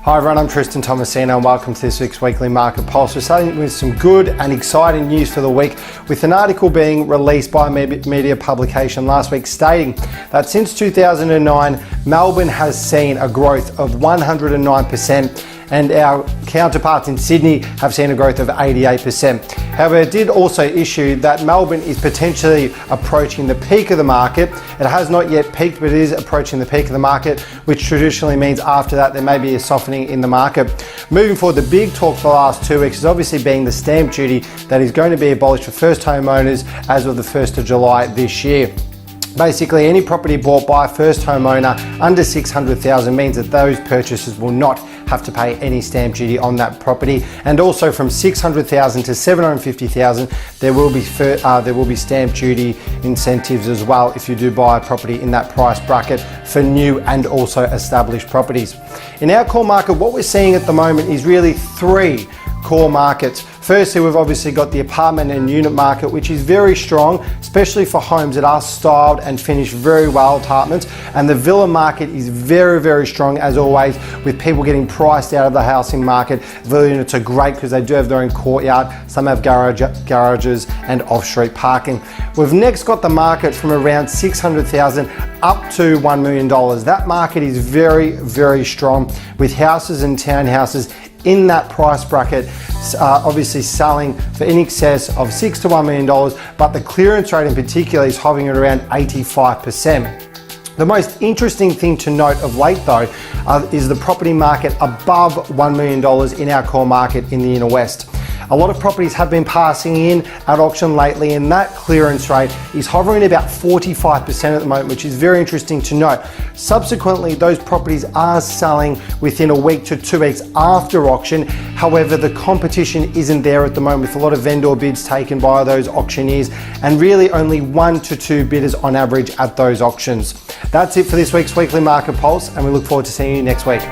Hi everyone, I'm Tristan Tomasino and welcome to this week's Weekly Market Pulse. We're starting with some good and exciting news for the week, with an article being released by a media publication last week stating that since 2009, Melbourne has seen a growth of 109%, and our counterparts in Sydney have seen a growth of 88%. However, it did also issue that Melbourne is potentially approaching the peak of the market. It has not yet peaked, but it is approaching the peak of the market, which traditionally means after that there may be a softening in the market. Moving forward, the big talk for the last 2 weeks is obviously being the stamp duty that is going to be abolished for first home owners as of the 1st of July this year. Basically, any property bought by a first homeowner under 600,000 means that those purchasers will not have to pay any stamp duty on that property, and also from 600,000 to 750,000, there will be stamp duty incentives as well if you do buy a property in that price bracket for new and also established properties. In our core market, what we're seeing at the moment is really three core markets. Firstly, we've obviously got the apartment and unit market, which is very strong, especially for homes that are styled and finished very well, apartments. And the villa market is very, very strong as always, with people getting priced out of the housing market. Villa units are great because they do have their own courtyard. Some have garages and off-street parking. We've next got the market from around 600,000 up to $1 million. That market is very, very strong, with houses and townhouses in that price bracket, obviously selling for in excess of $6 to $1 million, but the clearance rate in particular is hovering at around 85%. The most interesting thing to note of late though is the property market above $1 million in our core market in the inner west. A lot of properties have been passing in at auction lately, and that clearance rate is hovering at about 45% at the moment, which is very interesting to note. Subsequently, those properties are selling within a week to 2 weeks after auction. However, the competition isn't there at the moment, with a lot of vendor bids taken by those auctioneers and really only 1 to 2 bidders on average at those auctions. That's it for this week's Weekly Market Pulse, and we look forward to seeing you next week.